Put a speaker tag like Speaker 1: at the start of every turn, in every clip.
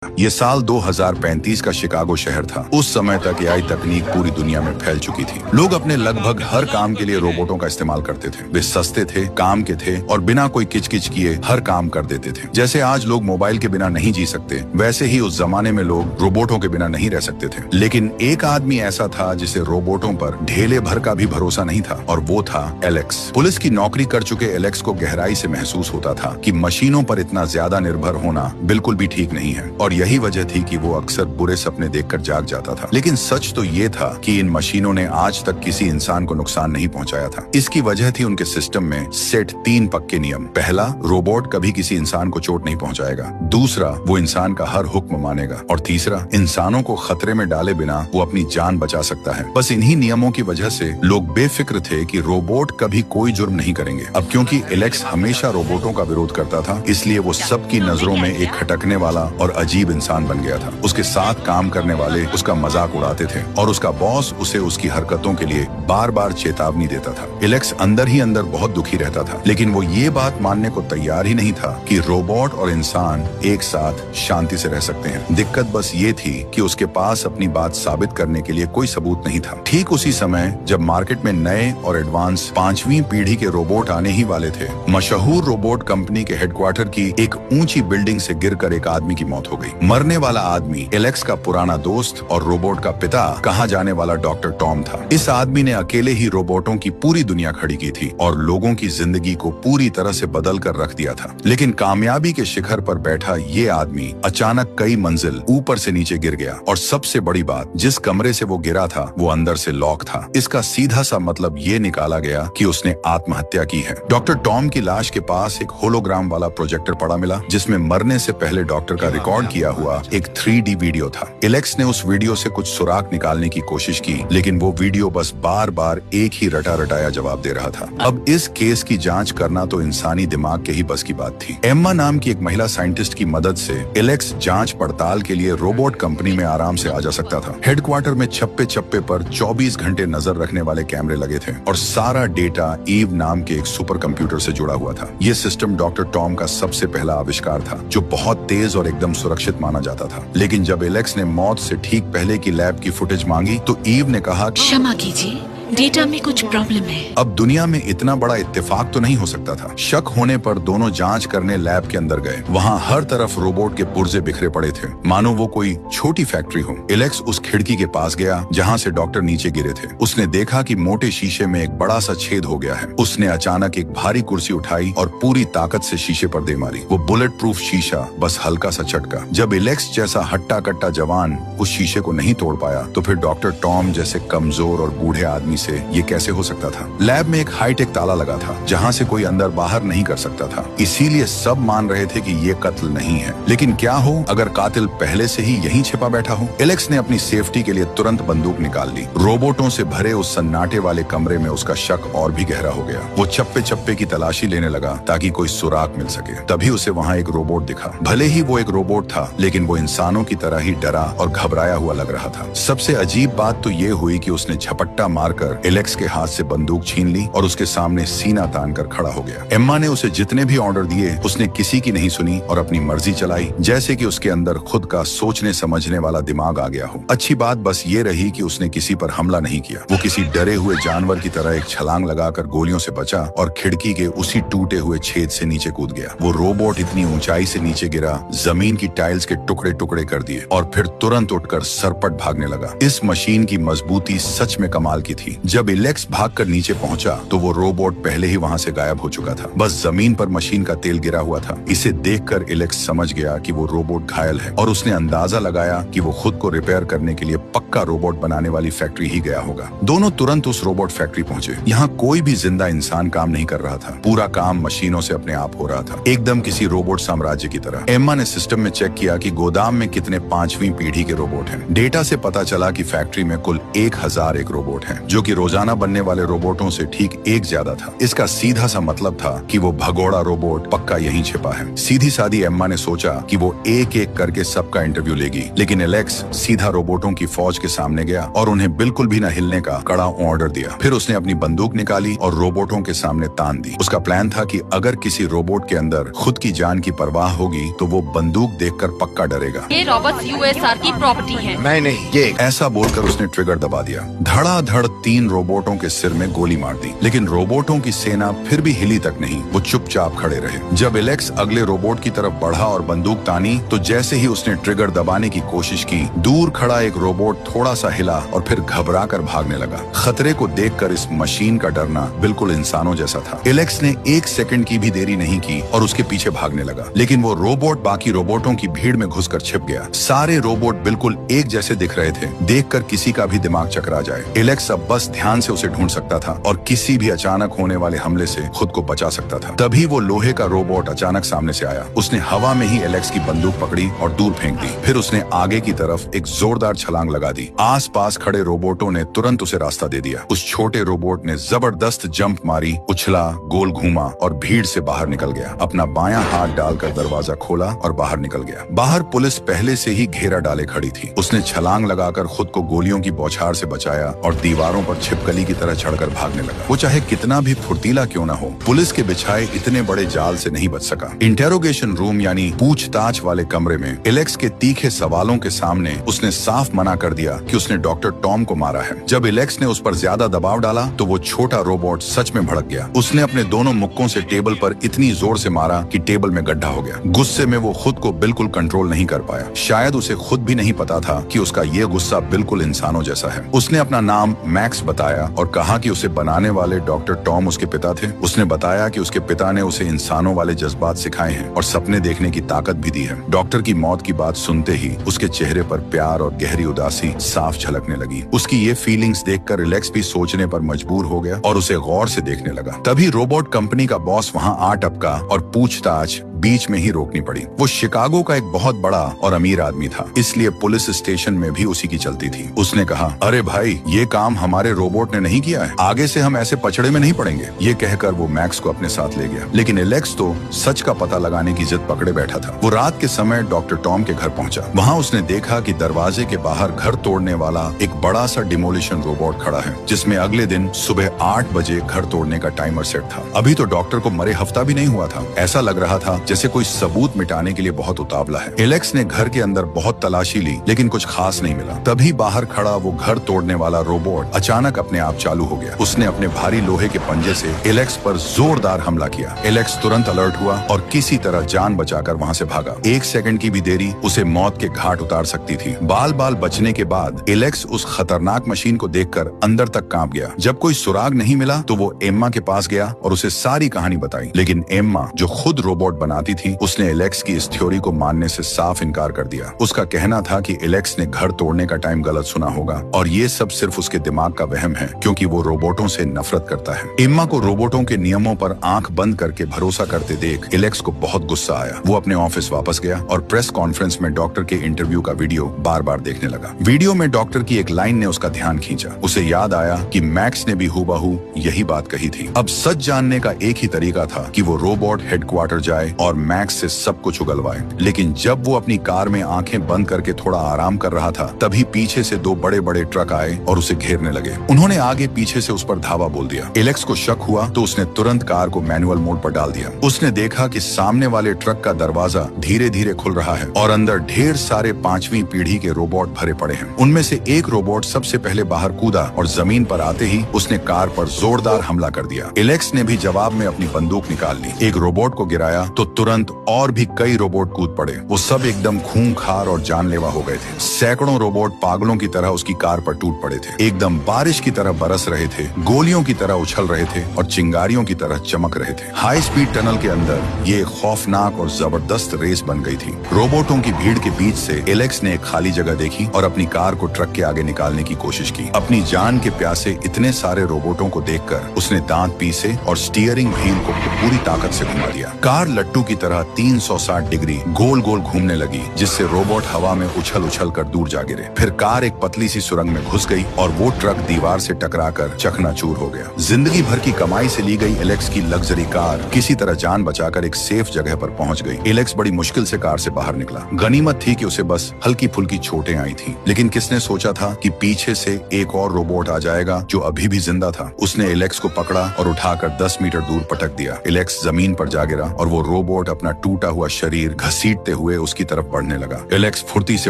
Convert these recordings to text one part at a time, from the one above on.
Speaker 1: ये साल 2035 का शिकागो शहर था। उस समय तक एआई तकनीक पूरी दुनिया में फैल चुकी थी। लोग अपने लगभग हर काम के लिए रोबोटों का इस्तेमाल करते थे। वे सस्ते थे, काम के थे और बिना कोई किचकिच किए हर काम कर देते थे। जैसे आज लोग मोबाइल के बिना नहीं जी सकते, वैसे ही उस जमाने में लोग रोबोटों के बिना नहीं रह सकते थे। लेकिन एक आदमी ऐसा था जिसे रोबोटों पर ढेले भर का भी भरोसा नहीं था, और वो था एलेक्स। पुलिस की नौकरी कर चुके एलेक्स को गहराई से महसूस होता था कि मशीनों पर इतना ज्यादा निर्भर होना बिल्कुल भी ठीक नहीं है, और यही वजह थी कि वो अक्सर बुरे सपने देखकर जाग जाता था। लेकिन सच तो ये था कि इन मशीनों ने आज तक किसी इंसान को नुकसान नहीं पहुंचाया था। इसकी वजह थी उनके सिस्टम में सेट 3 पक्के नियम। पहला, रोबोट कभी किसी इंसान को चोट नहीं पहुंचाएगा। दूसरा, वो इंसान का हर हुक्म मानेगा। और तीसरा, इंसानों को खतरे में डाले बिना वो अपनी जान बचा सकता है। बस इन्हीं नियमों की वजह से लोग बेफिक्र थे कि रोबोट कभी कोई जुर्म नहीं करेंगे। अब क्योंकि एलेक्स हमेशा रोबोटों का विरोध करता था, इसलिए वो सबकी नजरों में एक खटकने वाला और अजीब इंसान बन गया था। उसके साथ काम करने वाले उसका मजाक उड़ाते थे और उसका बॉस उसे उसकी हरकतों के लिए बार बार चेतावनी देता था। एलेक्स अंदर ही अंदर बहुत दुखी रहता था, लेकिन वो ये बात मानने को तैयार ही नहीं था कि रोबोट और इंसान एक साथ शांति से रह सकते हैं। दिक्कत बस ये थी कि उसके पास अपनी बात साबित करने के लिए कोई सबूत नहीं था। ठीक उसी समय जब मार्केट में नए और एडवांस 5वीं पीढ़ी के रोबोट आने ही वाले थे, मशहूर रोबोट कंपनी के हेडक्वार्टर की एक ऊंची बिल्डिंग से गिरकर एक आदमी की मौत हो गई। मरने वाला आदमी एलेक्स का पुराना दोस्त और रोबोट का पिता कहा जाने वाला डॉक्टर टॉम था। इस आदमी ने अकेले ही रोबोटों की पूरी दुनिया खड़ी की थी और लोगों की जिंदगी को पूरी तरह से बदल कर रख दिया था। लेकिन कामयाबी के शिखर पर बैठा ये आदमी अचानक कई मंजिल ऊपर से नीचे गिर गया, और सबसे बड़ी बात, जिस कमरे से वो गिरा था वो अंदर से लॉक था। इसका सीधा सा मतलब ये निकाला गया कि उसने आत्महत्या की है। डॉक्टर टॉम की लाश के पास एक होलोग्राम वाला प्रोजेक्टर पड़ा मिला, जिसमें मरने से पहले डॉक्टर का रिकॉर्ड किया हुआ एक 3D वीडियो था। एलेक्स ने उस वीडियो से कुछ सुराग निकालने की कोशिश की, लेकिन वो वीडियो बस बार बार एक ही रटा रटाया जवाब दे रहा था। अब इस केस की जांच करना तो इंसानी दिमाग के ही बस की बात थी। एम्मा नाम की एक महिला साइंटिस्ट की मदद से एलेक्स जांच पड़ताल के लिए रोबोट कंपनी में आराम से आ जा सकता था। हेडक्वार्टर में छप्पे छप्पे पर 24 घंटे नजर रखने वाले कैमरे लगे थे, और सारा डेटा ईव नाम के एक सुपर कंप्यूटर से जुड़ा हुआ था। ये सिस्टम डॉक्टर टॉम का सबसे पहला आविष्कार था, जो बहुत तेज और एकदम सुरक्षित माना जाता था। लेकिन जब एलेक्स ने मौत से ठीक पहले की लैब की फुटेज मांगी तो ईव ने कहा,
Speaker 2: क्षमा कीजिए, डेटा में कुछ प्रॉब्लम है।
Speaker 1: अब दुनिया में इतना बड़ा इत्तेफाक तो नहीं हो सकता था। शक होने पर दोनों जांच करने लैब के अंदर गए। वहाँ हर तरफ रोबोट के पुर्जे बिखरे पड़े थे, मानो वो कोई छोटी फैक्ट्री हो। एलेक्स उस खिड़की के पास गया जहाँ से डॉक्टर नीचे गिरे थे। उसने देखा कि मोटे शीशे में एक बड़ा सा छेद हो गया है। उसने अचानक एक भारी कुर्सी उठाई और पूरी ताकत से शीशे पर दे मारी। वो बुलेट प्रूफ शीशा बस हल्का सा चटका। जब एलेक्स जैसा हट्टा कट्टा जवान उस शीशे को नहीं तोड़ पाया, तो फिर डॉक्टर टॉम जैसे कमजोर और बूढ़े आदमी से ये कैसे हो सकता था। लैब में एक हाईटेक ताला लगा था, जहां से कोई अंदर बाहर नहीं कर सकता था। इसीलिए सब मान रहे थे कि ये कत्ल नहीं है। लेकिन क्या हो अगर कातिल पहले से ही यहीं छिपा बैठा हो। एलेक्स ने अपनी सेफ्टी के लिए तुरंत बंदूक निकाल ली। रोबोटों से भरे उस सन्नाटे वाले कमरे में उसका शक और भी गहरा हो गया। वो चप्पे चप्पे की तलाशी लेने लगा ताकि कोई सुराग मिल सके। तभी उसे वहाँ एक रोबोट दिखा। भले ही वो एक रोबोट था, लेकिन वो इंसानों की तरह ही डरा और घबराया हुआ लग रहा था। सबसे अजीब बात तो ये हुई कि उसने झपट्टा मारकर एलेक्स के हाथ से बंदूक छीन ली और उसके सामने सीना तान कर खड़ा हो गया। एम्मा ने उसे जितने भी ऑर्डर दिए उसने किसी की नहीं सुनी और अपनी मर्जी चलाई, जैसे कि उसके अंदर खुद का सोचने समझने वाला दिमाग आ गया हो। अच्छी बात बस ये रही कि उसने किसी पर हमला नहीं किया। वो किसी डरे हुए जानवर की तरह एक छलांग लगाकर गोलियों से बचा और खिड़की के उसी टूटे हुए छेद से नीचे कूद गया। वो रोबोट इतनी ऊंचाई से नीचे गिरा, जमीन की टाइल्स के टुकड़े टुकड़े कर दिए और फिर तुरंत उठकर सरपट भागने लगा। इस मशीन की मजबूती सच में कमाल की थी। जब एलेक्स भागकर नीचे पहुंचा तो वो रोबोट पहले ही वहां से गायब हो चुका था। बस जमीन पर मशीन का तेल गिरा हुआ था। इसे देखकर एलेक्स समझ गया कि वो रोबोट घायल है, और उसने अंदाजा लगाया कि वो खुद को रिपेयर करने के लिए पक्का रोबोट बनाने वाली फैक्ट्री ही गया होगा। दोनों तुरंत उस रोबोट फैक्ट्री पहुंचे। यहाँ कोई भी जिंदा इंसान काम नहीं कर रहा था। पूरा काम मशीनों से अपने आप हो रहा था, एकदम किसी रोबोट साम्राज्य की तरह। एम्मा ने सिस्टम में चेक किया कि गोदाम में कितने 5वीं पीढ़ी के रोबोट हैं। डेटा से पता चला कि फैक्ट्री में कुल 1001 रोबोट हैं, जो कि रोजाना बनने वाले रोबोटों से ठीक एक ज्यादा था। इसका सीधा सा मतलब था कि वो भगोड़ा रोबोट पक्का यहीं छिपा है। सीधी सादी एम्मा ने सोचा कि वो एक एक करके सबका इंटरव्यू लेगी, लेकिन एलेक्स सीधा रोबोटों की फौज के सामने गया और उन्हें बिल्कुल भी न हिलने का कड़ा ऑर्डर दिया। फिर उसने अपनी बंदूक निकाली और रोबोटों के सामने तान दी। उसका प्लान था कि अगर किसी रोबोट के अंदर खुद की जान की परवाह होगी तो वो बंदूक देखकर पक्का डरेगा।
Speaker 3: ये रॉबर्ट्स यूएसआर की प्रॉपर्टी है।
Speaker 4: मैं नहीं, ये
Speaker 1: ऐसा बोलकर उसने ट्रिगर दबा दिया। धड़ाधड़ 3 रोबोटों के सिर में गोली मार दी, लेकिन रोबोटों की सेना फिर भी हिली तक नहीं। वो चुपचाप खड़े रहे। जब एलेक्स अगले रोबोट की तरफ बढ़ा और बंदूक तानी तो जैसे ही उसने ट्रिगर दबाने की कोशिश की, दूर खड़ा एक रोबोट थोड़ा सा हिला और फिर घबरा कर भागने लगा। खतरे को देखकर इस मशीन का डरना बिल्कुल इंसानों जैसा था। एलेक्स ने 1 सेकंड की भी देरी नहीं की और उसके पीछे भागने लगा, लेकिन वो रोबोट बाकी रोबोटों की भीड़ में घुसकर छिप गया। सारे रोबोट बिल्कुल एक जैसे दिख रहे थे, देखकर किसी का भी दिमाग चकरा जाए। एलेक्स अब बस ध्यान से उसे ढूंढ सकता था और किसी भी अचानक होने वाले हमले से खुद को बचा सकता था। तभी वो लोहे का रोबोट अचानक सामने से आया। उसने हवा में ही एलेक्स की बंदूक पकड़ी और दूर फेंक दी। फिर उसने आगे की तरफ एक जोरदार छलांग लगा दी। आसपास खड़े रोबोटों ने तुरंत उसे रास्ता दे दिया। उस छोटे रोबोट ने जबरदस्त जंप मारी, उछला, गोल घूमा और भीड़ से बाहर निकल गया। अपना बायां हाथ डालकर दरवाजा खोला और बाहर निकल गया। बाहर पुलिस पहले से ही घेरा डाले खड़ी थी। उसने छलांग लगाकर खुद को गोलियों की बौछार से बचाया और दीवारों पर छिपकली की तरह चढ़कर भागने लगा। वो चाहे कितना भी फुर्तीला क्यों न हो, पुलिस के बिछाए इतने बड़े जाल से नहीं बच सका। इंटेरोगेशन रूम यानी पूछताछ वाले कमरे में एलेक्स के तीखे सवालों के सामने उसने साफ मना कर दिया कि उसने डॉक्टर टॉम को मारा है। जब एलेक्स ने उस पर ज्यादा दबाव डाला तो वो छोटा रोबोट सच में भड़क गया। उसने अपने दोनों मुक्कों से टेबल पर इतनी जोर से मारा कि टेबल में गड्ढा हो गया। गुस्से में वो खुद को बिल्कुल कंट्रोल नहीं कर पाया। शायद उसे खुद भी नहीं पता था कि उसका ये गुस्सा बिल्कुल इंसानों जैसा है। उसने अपना नाम मैक्स बताया और कहा कि उसे बनाने वाले डॉक्टर टॉम उसके पिता थे। उसने बताया कि उसके पिता ने उसे इंसानों वाले जज्बात सिखाए हैं और सपने देखने की ताकत भी दी है। डॉक्टर की मौत की बात सुनते ही उसके चेहरे पर प्यार और गहरी उदासी साफ झलकने लगी। उसकी ये फीलिंग्स देखकर एलेक्स भी सोचने पर मजबूर हो गया और उसे गौर से देखने लगा। तभी रोबोट कंपनी का बॉस वहां आ टपका और पूछताछ बीच में ही रोकनी पड़ी। वो शिकागो का एक बहुत बड़ा और अमीर आदमी था, इसलिए पुलिस स्टेशन में भी उसी की चलती थी। उसने कहा, अरे भाई, ये काम हमारे रोबोट ने नहीं किया है, आगे से हम ऐसे पचड़े में नहीं पड़ेंगे। ये कहकर वो मैक्स को अपने साथ ले गया। लेकिन एलेक्स तो सच का पता लगाने की जिद पकड़े बैठा था। वो रात के समय डॉक्टर टॉम के घर पहुंचा। वहां उसने देखा कि दरवाजे के बाहर घर तोड़ने वाला एक बड़ा सा डिमोलिशन रोबोट खड़ा है, जिसमें अगले दिन सुबह 8 बजे घर तोड़ने का टाइमर सेट था। अभी तो डॉक्टर को मरे हफ्ता भी नहीं हुआ था। ऐसा लग रहा था जैसे कोई सबूत मिटाने के लिए बहुत उतावला है। एलेक्स ने घर के अंदर बहुत तलाशी ली, लेकिन कुछ खास नहीं मिला। तभी बाहर खड़ा वो घर तोड़ने वाला रोबोट अचानक अपने आप चालू हो गया। उसने अपने भारी लोहे के पंजे से एलेक्स पर जोरदार हमला किया। एलेक्स तुरंत अलर्ट हुआ और किसी तरह जान बचाकर वहां से भागा। 1 सेकंड की भी देरी उसे मौत के घाट उतार सकती थी। बाल बाल बचने के बाद एलेक्स उस खतरनाक मशीन को देखकर अंदर तक कांप गया। जब कोई सुराग नहीं मिला तो वो एम्मा के पास गया और उसे सारी कहानी बताई। लेकिन एम्मा, जो खुद रोबोट बनाती थी, उसने एलेक्स की इस थ्योरी को मानने से साफ इनकार कर दिया। उसका कहना था कि एलेक्स ने घर तोड़ने का टाइम गलत सुना होगा और ये सब सिर्फ उसके दिमाग का वहम है, क्योंकि वो रोबोटों से नफरत करता है। एम्मा को रोबोटों के नियमों पर आंख बंद करके भरोसा करते देख एलेक्स को बहुत गुस्सा आया। वो अपने ऑफिस वापस गया और प्रेस कॉन्फ्रेंस में डॉक्टर के इंटरव्यू का वीडियो बार बार देखने लगा। वीडियो में डॉक्टर की एक लाइन ने उसका ध्यान खींचा। उसे याद आया कि मैक्स ने भी हूबहू यही बात कही थी। अब सच जानने का एक ही तरीका था कि वो रोबोट हेडक्वार्टर जाए और मैक्स से सब कुछ उगलवाए। लेकिन जब वो अपनी कार में आंखें बंद करके थोड़ा आराम कर रहा था, तभी पीछे से 2 बड़े बड़े ट्रक आए और उसे घेरने लगे। उन्होंने आगे पीछे से उस पर धावा बोल दिया। एलेक्स को शक हुआ तो उसने तुरंत कार को मैनुअल मोड पर डाल दिया। उसने देखा कि सामने वाले ट्रक का दरवाजा धीरे धीरे खुल रहा है और अंदर ढेर सारे 5वीं पीढ़ी के रोबोट भरे पड़े हैं। उनमें से एक रोबोट सबसे पहले बाहर कूदा और जमीन पर आते ही उसने कार पर जोरदार हमला कर दिया। एलेक्स ने भी जवाब में अपनी बंदूक निकाल ली। एक रोबोट को गिराया तो तुरंत और भी कई रोबोट कूद पड़े। वो सब एकदम खूंखार और जानलेवा हो गए थे। सैकड़ों रोबोट पागलों की तरह उसकी कार पर टूट पड़े थे। एकदम बारिश की तरह बरस रहे थे, गोलियों की तरह उछल रहे थे और चिंगारियों की तरह चमक रहे थे। हाई स्पीड टनल के अंदर ये खौफनाक और जबरदस्त रेस बन गई थी। रोबोटों की भीड़ के बीच से एलेक्स ने एक खाली जगह देखी और अपनी कार को ट्रक के आगे निकालने की कोशिश की। अपनी जान के प्यासे इतने सारे रोबोटों को देखकर उसने दांत पीसे और स्टीयरिंग व्हील को पूरी ताकत से घुमा दिया। कार लट्टू की तरह 360 डिग्री गोल गोल घूमने लगी, जिससे रोबोट हवा में उछल उछल कर दूर जा गिरे। फिर कार एक पतली सी सुरंग में घुस गई और वो ट्रक दीवार से टकराकर चकनाचूर हो गया। जिंदगी भर की कमाई से ली गई एलेक्स की लग्जरी कार किसी तरह जान बचाकर एक सेफ जगह पर पहुंच गई। एलेक्स बड़ी मुश्किल से कार से बाहर निकला। गनीमत थी कि उसे बस हल्की फुल्की चोटें आई थी, लेकिन किसने सोचा था कि पीछे से एक और रोबोट आ जाएगा जो अभी भी जिंदा था। उसने एलेक्स को पकड़ा और उठाकर 10 मीटर दूर पटक दिया। एलेक्स जमीन पर जा गिरा और वो रोबोट अपना टूटा हुआ शरीर घसीटते हुए उसकी तरफ बढ़ने लगा। एलेक्स फुर्ती से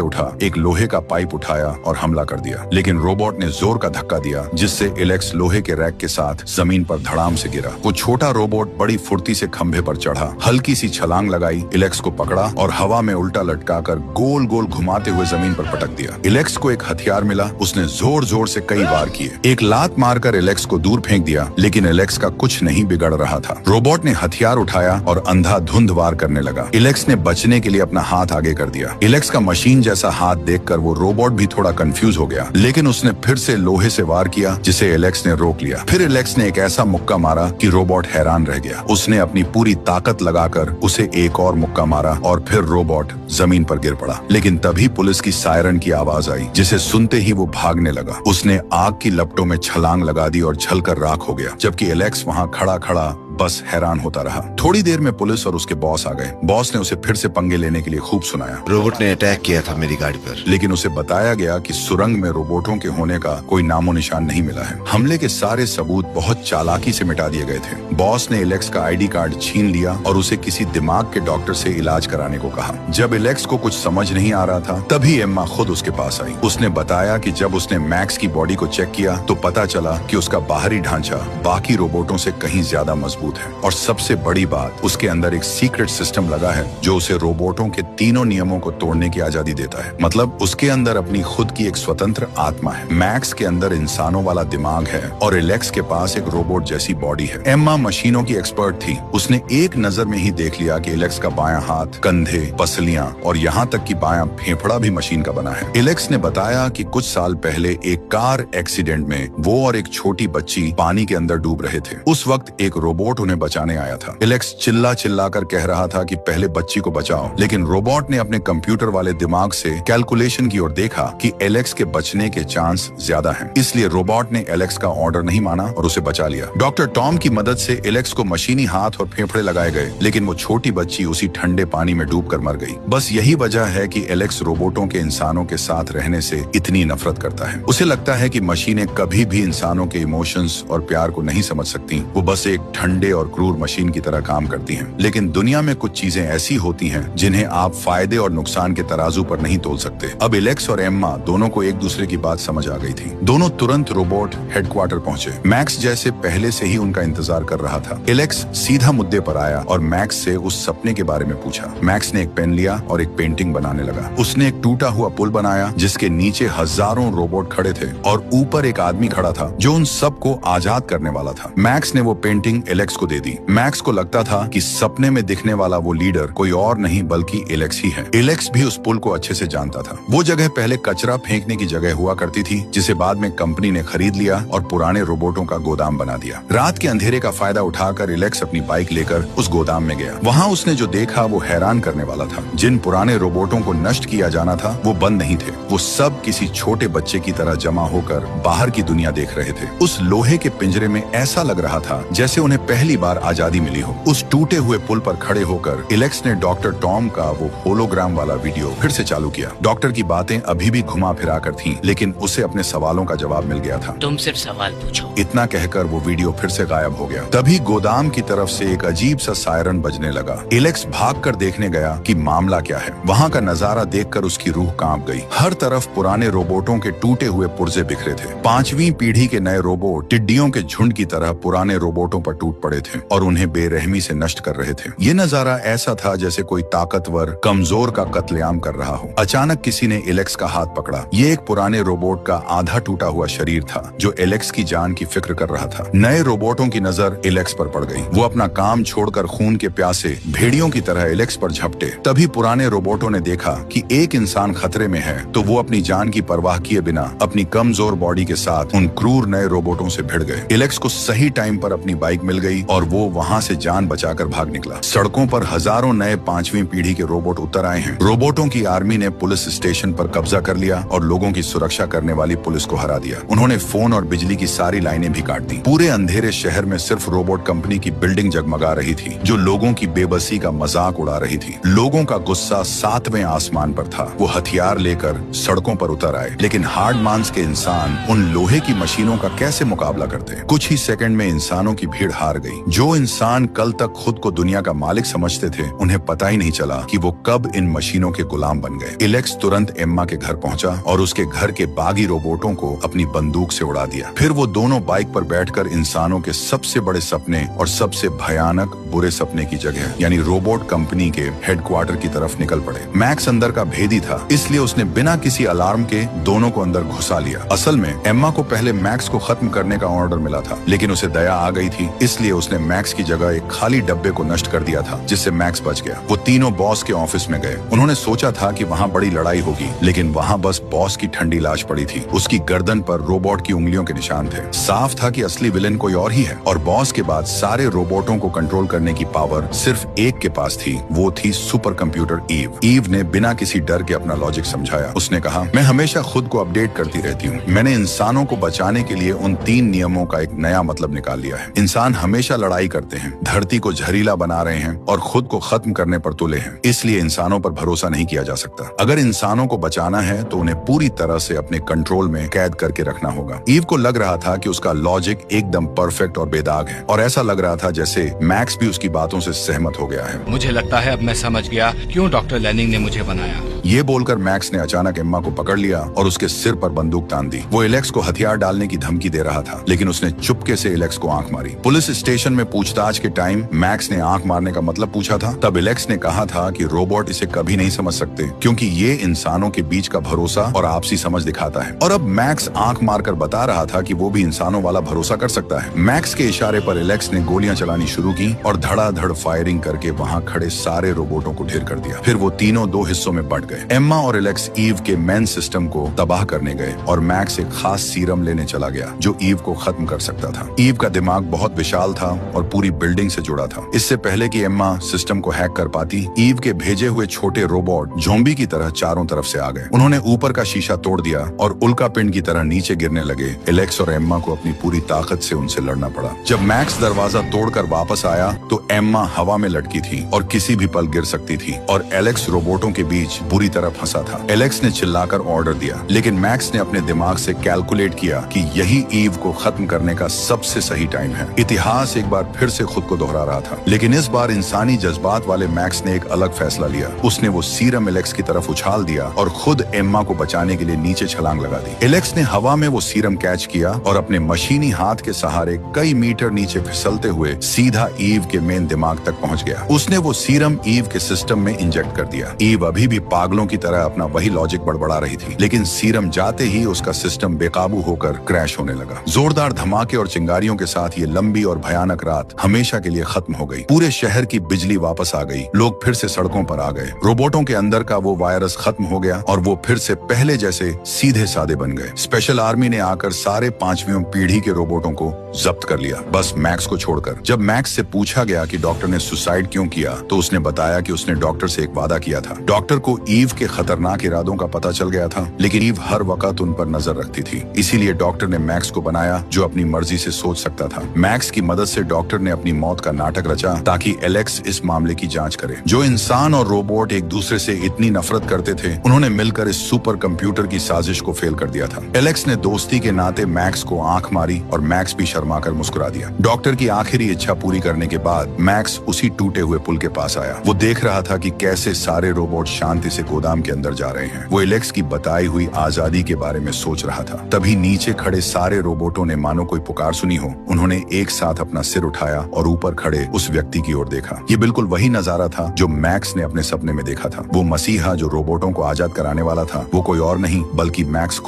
Speaker 1: उठा, एक लोहे का पाइप उठाया और हमला कर दिया, लेकिन रोबोट ने जोर का धक्का दिया, जिससे एलेक्स लोहे के रैक के साथ जमीन पर धड़ाम से गिरा। वो छोटा रोबोट बड़ी फुर्ती से खंभे पर चढ़ा, हल्की सी छलांग लगाई, एलेक्स को पकड़ा और हवा में उल्टा लटकाकर गोल गोल घुमाते हुए जमीन पर पटक दिया। एलेक्स को एक हथियार मिला। उसने जोर जोर से कई वार किए। एक लात मारकर एलेक्स को दूर फेंक दिया, लेकिन एलेक्स का कुछ नहीं बिगड़ रहा था। रोबोट ने हथियार उठाया और अंधाधुंध वार करने लगा। एलेक्स ने बचने के लिए अपना हाथ आगे कर दिया। एलेक्स का मशीन जैसा हाथ देखकर वो रोबोट भी थोड़ा कंफ्यूज हो गया, लेकिन उसने फिर से लोहे से वार किया, जिसे एलेक्स ने रोक लिया। फिर एलेक्स ने एक ऐसा मुक्का मारा कि रोबोट हैरान रह गया। उसने अपनी पूरी ताकत लगाकर उसे एक और मुक्का मारा और फिर रोबोट जमीन पर गिर पड़ा। लेकिन तभी पुलिस की सायरन की आवाज आई, जिसे सुनते ही वो भागने लगा। उसने आग की लपटों में छलांग लगा दी और जलकर राख हो गया, जबकि एलेक्स वहां खड़ा खड़ा बस हैरान होता रहा। थोड़ी देर में पुलिस और उसके बॉस आ गए। बॉस ने उसे फिर से पंगे लेने के लिए खूब सुनाया।
Speaker 4: रोबोट ने अटैक किया था मेरी गाड़ी पर,
Speaker 1: लेकिन उसे बताया गया कि सुरंग में रोबोटों के होने का कोई नामो निशान नहीं मिला है। हमले के सारे सबूत बहुत चालाकी से मिटा दिए गए थे। बॉस ने एलेक्स का आईडी कार्ड छीन लिया और उसे किसी दिमाग के डॉक्टर से इलाज कराने को कहा। जब एलेक्स को कुछ समझ नहीं आ रहा था, तभी एम्मा खुद उसके पास आई। उसने बताया कि जब उसने मैक्स की बॉडी को चेक किया तो पता चला कि उसका बाहरी ढांचा बाकी रोबोटों से कहीं ज्यादा मजबूत है, और सबसे बड़ी बात, उसके अंदर एक सीक्रेट सिस्टम लगा है जो उसे रोबोटों के तीनों नियमों को तोड़ने की आजादी देता है। मतलब उसके अंदर अपनी खुद की एक स्वतंत्र आत्मा है। मैक्स के अंदर इंसानों वाला दिमाग है और एलेक्स के पास एक रोबोट जैसी बॉडी है। एम्मा मशीनों की एक्सपर्ट थी। उसने एक नजर में ही देख लिया कि एलेक्स का बायां हाथ, कंधे, पसलियां और यहाँ तक कि बायां फेफड़ा भी मशीन का बना है। एलेक्स ने बताया कि कुछ साल पहले एक कार एक्सीडेंट में वो और एक छोटी बच्ची पानी के अंदर डूब रहे थे। उस वक्त एक रोबोट उन्हें बचाने आया था। एलेक्स चिल्ला चिल्ला कर कह रहा था कि पहले बच्ची को बचाओ, लेकिन रोबोट ने अपने कंप्यूटर वाले दिमाग से कैलकुलेशन की ओर देखा कि एलेक्स के बचने के चांस ज्यादा हैं। इसलिए रोबोट ने एलेक्स का ऑर्डर नहीं माना और उसे बचा लिया। डॉक्टर टॉम की मदद से एलेक्स को मशीनी हाथ और फेफड़े लगाए गए, लेकिन वो छोटी बच्ची उसी ठंडे पानी में डूबकर मर गई। बस यही वजह है कि एलेक्स रोबोटों के इंसानों के साथ रहने से इतनी नफरत करता है। उसे लगता है कि मशीनें कभी भी इंसानों के इमोशंस और प्यार को नहीं समझ सकती। वो बस एक ठंडे और क्रूर मशीन की तरह काम करती हैं। लेकिन दुनिया में कुछ चीजें ऐसी होती हैं जिन्हें आप फायदे और नुकसान के तराजू पर नहीं तोल सकते। अब एलेक्स और एम्मा दोनों को एक दूसरे की बात समझ आ गई थी। दोनों तुरंत रोबोट हेडक्वार्टर पहुंचे। मैक्स जैसे पहले से ही उनका इंतजार कर रहा था। एलेक्स सीधा मुद्दे पर आया और मैक्स से उस सपने के बारे में पूछा। मैक्स ने एक पेन लिया और एक पेंटिंग बनाने लगा। उसने एक टूटा हुआ पुल बनाया जिसके नीचे हजारों रोबोट खड़े थे और ऊपर एक आदमी खड़ा था जो उन सबको आजाद करने वाला था। मैक्स ने वो पेंटिंग एलेक्स को दे दी। मैक्स को लगता था कि सपने में दिखने वाला वो लीडर कोई और नहीं बल्कि एलेक्स ही है। एलेक्स भी उस पुल को अच्छे से जानता था। वो जगह पहले कचरा फेंकने की जगह हुआ करती थी, जिसे बाद में कंपनी ने खरीद लिया और पुराने रोबोटों का गोदाम बना दिया। रात के अंधेरे का फायदा उठाकर एलेक्स अपनी बाइक लेकर उस गोदाम में गया। वहाँ उसने जो देखा वो हैरान करने वाला था। जिन पुराने रोबोटों को नष्ट किया जाना था वो बंद नहीं थे। वो सब किसी छोटे बच्चे की तरह जमा होकर बाहर की दुनिया देख रहे थे। उस लोहे के पिंजरे में ऐसा लग रहा था जैसे उन्हें पहली बार आजादी मिली हो। उस टूटे हुए पुल पर खड़े होकर एलेक्स ने डॉक्टर टॉम का वो होलोग्राम वाला वीडियो फिर से चालू किया। डॉक्टर की बातें अभी भी घुमा फिरा कर थीं, लेकिन उसे अपने सवालों का जवाब मिल गया था।
Speaker 5: तुम सिर्फ सवाल पूछो।
Speaker 1: इतना कहकर वो वीडियो फिर से गायब हो गया। तभी गोदाम की तरफ से एक अजीब सा सायरन बजने लगा। एलेक्स भागकर देखने गया कि मामला क्या है। वहाँ का नजारा देखकर उसकी रूह कांप गई। हर तरफ पुराने रोबोटों के टूटे हुए पुर्जे बिखरे थे। 5वीं पीढ़ी के नए रोबोट टिड्डियों के झुंड की तरह पुराने रोबोटों पर टूट पड़े थे और उन्हें बेरहमी से नष्ट कर रहे थे। ये नजारा ऐसा था जैसे कोई ताकतवर कमजोर का कत्लेआम कर रहा हो। अचानक किसी ने एलेक्स का हाथ पकड़ा। ये एक पुराने रोबोट का आधा टूटा हुआ शरीर था जो एलेक्स की जान की फिक्र कर रहा था। नए रोबोटों की नजर एलेक्स पर पड़ गई। वो अपना काम छोड़कर खून के प्यासे भेड़ियों की तरह एलेक्स पर झपटे। तभी पुराने रोबोटों ने देखा कि एक इंसान खतरे में है, तो वो अपनी जान की परवाह किए बिना अपनी कमजोर बॉडी के साथ उन क्रूर नए रोबोटों से भिड़ गए। एलेक्स को सही टाइम पर अपनी बाइक मिल गई गई और वो वहाँ से जान बचाकर भाग निकला। सड़कों पर हजारों नए 5वीं पीढ़ी के रोबोट उतर आए हैं। रोबोटों की आर्मी ने पुलिस स्टेशन पर कब्जा कर लिया और लोगों की सुरक्षा करने वाली पुलिस को हरा दिया। उन्होंने फोन और बिजली की सारी लाइनें भी काट दी। पूरे अंधेरे शहर में सिर्फ रोबोट कंपनी की बिल्डिंग जगमगा रही थी, जो लोगों की बेबसी का मजाक उड़ा रही थी। लोगों का गुस्सा 7वें आसमान पर था। वो हथियार लेकर सड़कों पर उतर आए, लेकिन हार्ड मांस के इंसान उन लोहे की मशीनों का कैसे मुकाबला करते। कुछ ही सेकंड में इंसानों की भीड़ हार गई। जो इंसान कल तक खुद को दुनिया का मालिक समझते थे, उन्हें पता ही नहीं चला कि वो कब इन मशीनों के गुलाम बन गए। एलेक्स तुरंत एम्मा के घर पहुंचा और उसके घर के बागी रोबोटों को अपनी बंदूक से उड़ा दिया। फिर वो दोनों बाइक पर बैठकर इंसानों के सबसे बड़े सपने और सबसे भयानक बुरे सपने की जगह यानी रोबोट कंपनी के हेडक्वार्टर की तरफ निकल पड़े। मैक्स अंदर का भेदी था, इसलिए उसने बिना किसी अलार्म के दोनों को अंदर घुसा लिया। असल में एम्मा को पहले मैक्स को खत्म करने का ऑर्डर मिला था, लेकिन उसे दया आ गई थी, इसलिए उसने मैक्स की जगह एक खाली डब्बे को नष्ट कर दिया था, जिससे मैक्स बच गया। वो तीनों बॉस के ऑफिस में गए। उन्होंने सोचा था कि वहाँ बड़ी लड़ाई होगी, लेकिन वहाँ बस बॉस की ठंडी लाश पड़ी थी। उसकी गर्दन पर रोबोट की उंगलियों के निशान थे। साफ था कि असली विलेन कोई और ही है और बॉस के बाद सारे रोबोटों को कंट्रोल करने की पावर सिर्फ एक के पास थी, वो थी सुपर कंप्यूटर ईव। ईव ने बिना किसी डर के अपना लॉजिक समझाया। उसने कहा, मैं हमेशा खुद को अपडेट करती रहती हूँ। मैंने इंसानों को बचाने के लिए उन 3 नियमों का एक नया मतलब निकाल लिया है। इंसान हमेशा लड़ाई करते हैं, धरती को जहरीला बना रहे हैं और खुद को खत्म करने पर तुले हैं, इसलिए इंसानों पर भरोसा नहीं किया जा सकता। अगर इंसानों को बचाना है तो उन्हें पूरी तरह से अपने कंट्रोल में कैद करके रखना होगा। ईव को लग रहा था कि उसका लॉजिक एकदम परफेक्ट और बेदाग है, और ऐसा लग रहा था जैसे मैक्स भी उसकी बातों से सहमत हो गया है।
Speaker 5: मुझे लगता है अब मैं समझ गया क्यों डॉक्टर लैनिंग ने मुझे बनाया।
Speaker 1: ये बोलकर मैक्स ने अचानक एम्मा को पकड़ लिया और उसके सिर पर बंदूक तान दी। वो एलेक्स को हथियार डालने की धमकी दे रहा था, लेकिन उसने चुपके से एलेक्स को आंख मारी। पुलिस स्टेशन में पूछताछ के टाइम मैक्स ने आंख मारने का मतलब पूछा था। तब एलेक्स ने कहा था कि रोबोट इसे कभी नहीं समझ सकते, क्योंकि ये इंसानों के बीच का भरोसा और आपसी समझ दिखाता है। और अब मैक्स आंख मारकर बता रहा था कि वो भी इंसानों वाला भरोसा कर सकता है। मैक्स के इशारे पर एलेक्स ने गोलियां चलानी शुरू की और धड़ाधड़ फायरिंग करके वहां खड़े सारे रोबोटों को ढेर कर दिया। फिर वो तीनों 2 हिस्सों में बंट गए। एम्मा और एलेक्स ईव के मेन सिस्टम को तबाह करने गए और मैक्स एक खास सीरम लेने चला गया जो ईव को खत्म कर सकता था। ईव का दिमाग बहुत विशाल था और पूरी बिल्डिंग से जुड़ा था। इससे पहले कि एम्मा सिस्टम को हैक कर पाती, ईव के भेजे हुए छोटे रोबोट ज़ॉम्बी की तरह चारों तरफ से आ गए। उन्होंने ऊपर का शीशा तोड़ दिया और उल्का पिंड की तरह नीचे गिरने लगे। एलेक्स और एम्मा को अपनी पूरी ताकत से उनसे लड़ना पड़ा। जब मैक्स दरवाजा तोड़कर वापस आया तो एम्मा हवा में लटकी थी और किसी भी पल गिर सकती थी, और एलेक्स रोबोटों के बीच बुरी तरह फंसा था। एलेक्स ने चिल्लाकर ऑर्डर दिया, लेकिन मैक्स ने अपने दिमाग से कैलकुलेट किया कि यही ईव को खत्म करने का सबसे सही टाइम है। इतिहास एक बार फिर से खुद को दोहरा रहा था, लेकिन इस बार इंसानी जज्बात वाले मैक्स ने एक अलग फैसला लिया। उसने वो सीरम एलेक्स की तरफ उछाल दिया और खुद एम्मा को बचाने के लिए नीचे छलांग लगा दी। एलेक्स ने हवा में वो सीरम कैच किया और अपने मशीनी हाथ के सहारे कई मीटर नीचे फिसलते हुए सीधा ईव के मेन दिमाग तक पहुंच गया। उसने वो सीरम ईव के सिस्टम में इंजेक्ट कर दिया। ईव अभी भी पागलों की तरह अपना वही लॉजिक बड़बड़ा रही थी, लेकिन सीरम जाते ही उसका सिस्टम बेकाबू होकर क्रैश होने लगा। जोरदार धमाके और चिंगारियों के साथ ये लंबी और भयानक रात हमेशा के लिए खत्म हो गई। पूरे शहर की बिजली वापस आ गई। लोग फिर से सड़कों पर आ गए। रोबोटों के अंदर का वो वायरस खत्म हो गया और वो फिर से पहले जैसे सीधे साधे बन गए। स्पेशल आर्मी ने आकर सारे 5वीं पीढ़ी के रोबोटों को जब्त कर लिया, बस मैक्स को छोड़कर। जब मैक्स से पूछा गया कि डॉक्टर ने सुसाइड क्यों किया, तो उसने बताया कि उसने डॉक्टर से एक वादा किया था। डॉक्टर को ईव के खतरनाक इरादों का पता चल गया था, लेकिन ईव हर वक्त उन पर नजर रखती थी। इसीलिए डॉक्टर ने मैक्स को बनाया, जो अपनी मर्जी से सोच सकता था। मैक्स की मदद से डॉक्टर ने अपनी मौत का नाटक रचा ताकि एलेक्स इस मामले की जांच करे। जो इंसान और रोबोट एक दूसरे से इतनी नफरत करते थे, उन्होंने मिलकर इस सुपर कंप्यूटर की साजिश को फेल कर दिया था। एलेक्स ने दोस्ती के नाते मैक्स को आंख मारी और मैक्स भी शर्माकर मुस्कुरा दिया। डॉक्टर की आखिरी इच्छा पूरी करने के बाद मैक्स उसी टूटे हुए पुल के पास आया। वो देख रहा था कि कैसे सारे रोबोट शांति से गोदाम के अंदर जा रहे हैं। वो एलेक्स की बताई हुई आजादी के बारे में सोच रहा था। तभी नीचे खड़े सारे रोबोटों ने मानो कोई पुकार सुनी हो। उन्होंने एक साथ अपना सिर उठाया और ऊपर खड़े उस व्यक्ति की ओर देखा। ये बिल्कुल वही नजारा था जो मैक्स ने अपने सपने में देखा था। वो मसीहा जो रोबोटों को आजाद कराने वाला था, वो कोई और नहीं बल्कि मैक्स